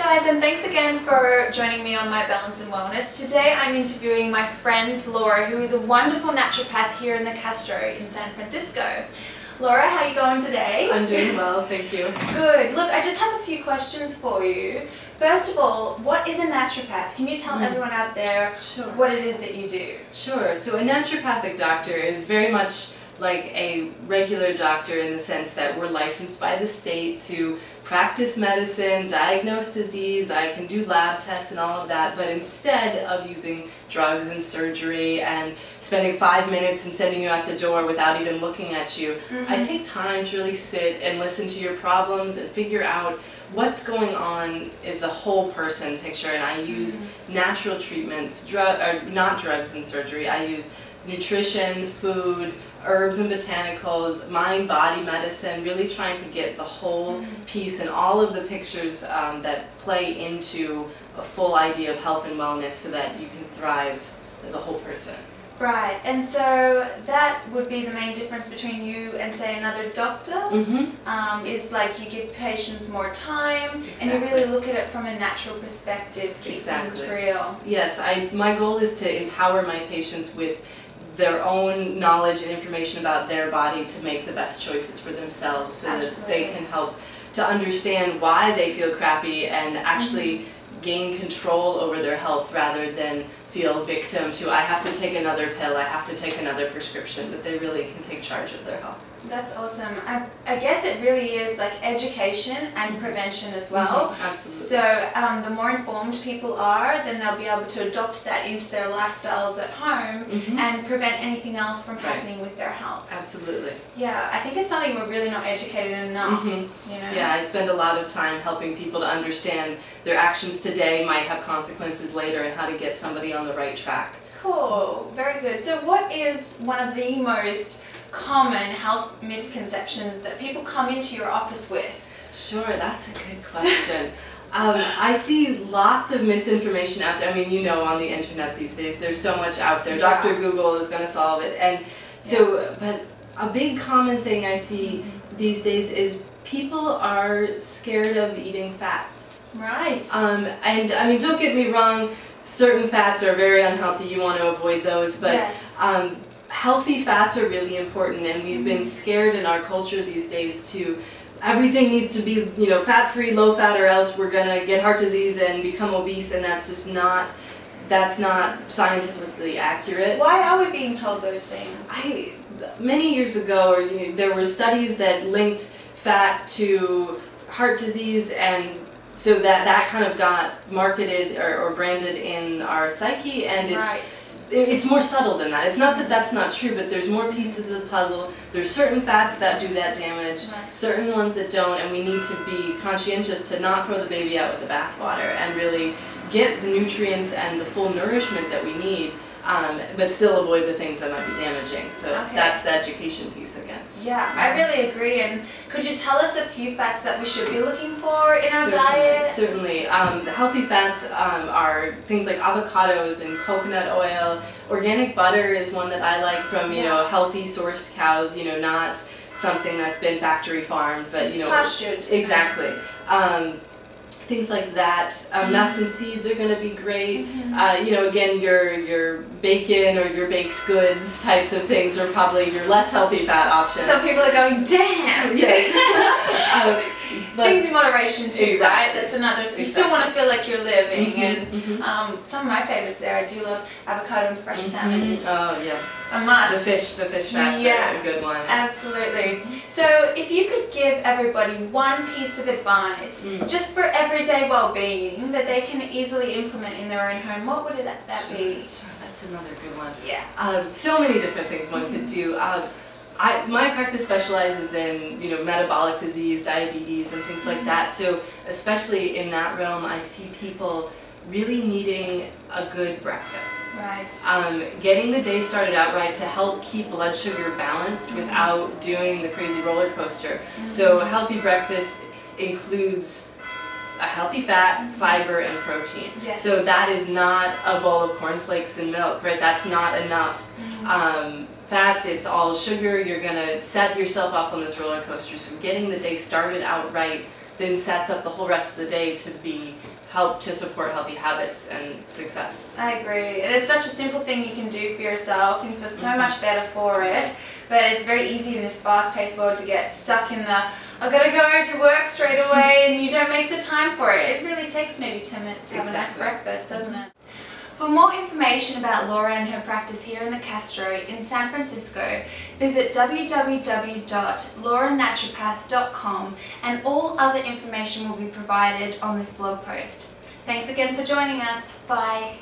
guys, and thanks again for joining me on my Balance and Wellness. Today I'm interviewing my friend Laura, who is a wonderful naturopath here in the Castro in San Francisco. Laura, how are you going today? I'm doing well, thank you. Good. Look, I just have a few questions for you. First of all, what is a naturopath? Can you tell everyone out there what it is that you do? Sure. So a naturopathic doctor is very much like a regular doctor in the sense that we're licensed by the state to practice medicine, diagnose disease, I can do lab tests and all of that, but instead of using drugs and surgery and spending 5 minutes and sending you out the door without even looking at you, I take time to really sit and listen to your problems and figure out what's going on is a whole person picture, and I use natural treatments, not drugs and surgery. I use nutrition, food, herbs and botanicals, mind-body medicine, really trying to get the whole piece and all of the pictures that play into a full idea of health and wellness so that you can thrive as a whole person. Right, and so that would be the main difference between you and, say, another doctor, is like you give patients more time and you really look at it from a natural perspective, keep things real. Yes, my goal is to empower my patients with their own knowledge and information about their body to make the best choices for themselves so that they can help to understand why they feel crappy and actually gain control over their health rather than feel victim to, I have to take another pill, I have to take another prescription, but they really can take charge of their health. That's awesome. I guess it really is like education and prevention as well. Absolutely. So the more informed people are, then they'll be able to adopt that into their lifestyles at home and prevent anything else from happening with their health. Absolutely. Yeah, I think it's something we're really not educated enough. You know? Yeah, I spend a lot of time helping people to understand their actions today might have consequences later and how to get somebody on the right track. Cool. Very good. So what is one of the most common health misconceptions that people come into your office with? Sure, that's a good question. I see lots of misinformation out there. I mean, you know, on the internet these days, there's so much out there. Dr. Google is going to solve it. And so, but a big common thing I see these days is people are scared of eating fat. Right. And I mean, don't get me wrong, certain fats are very unhealthy. You want to avoid those, but healthy fats are really important, and we've been scared in our culture these days to everything needs to be, you know, fat-free, low-fat, or else we're gonna get heart disease and become obese, and that's just not, that's not scientifically accurate. Why are we being told those things? Many years ago, there were studies that linked fat to heart disease, and so that kind of got marketed or branded in our psyche, and it's more subtle than that. It's not that that's not true, but there's more pieces of the puzzle. There's certain fats that do that damage, certain ones that don't, and we need to be conscientious to not throw the baby out with the bathwater and really get the nutrients and the full nourishment that we need, but still avoid the things that might be damaging. So that's the education piece again. Yeah, I really agree. And could you tell us a few fats that we should be looking for in our diet? Certainly. Healthy fats are things like avocados and coconut oil. Organic butter is one that I like from, you know, healthy sourced cows, you know, not something that's been factory farmed, but, you know. Pastured. Exactly. Things like that. Nuts and seeds are going to be great. You know, again, your bacon or your baked goods types of things are probably your less healthy fat options. Some people are going, damn! Yes. Things in moderation too, right? That's another, you still want to feel like you're living, and some of my favorites there, I do love avocado and fresh salmon. Oh, yes. A must. The fish fats are a good one. Absolutely. So if you could give everybody one piece of advice, just for everyday well-being, that they can easily implement in their own home, what would that be? Sure, that's another good one. Yeah. So many different things one could do. My practice specializes in, you know, metabolic disease, diabetes, and things like that. So especially in that realm, I see people really needing a good breakfast. Right. Getting the day started out right to help keep blood sugar balanced without doing the crazy roller coaster. So a healthy breakfast includes a healthy fat, fiber, and protein. So that is not a bowl of cornflakes and milk, right? That's not enough. Fats, it's all sugar. You're going to set yourself up on this roller coaster. So getting the day started out right then sets up the whole rest of the day to help to support healthy habits and success. I agree. And it's such a simple thing you can do for yourself, and you feel so much better for it. But it's very easy in this fast-paced world to get stuck in the, I've got to go to work straight away, and you don't make the time for it. It really takes maybe 10 minutes to have a nice breakfast, doesn't it? For more information about Laura and her practice here in the Castro in San Francisco, visit www.lauranaturopath.com, and all other information will be provided on this blog post. Thanks again for joining us. Bye.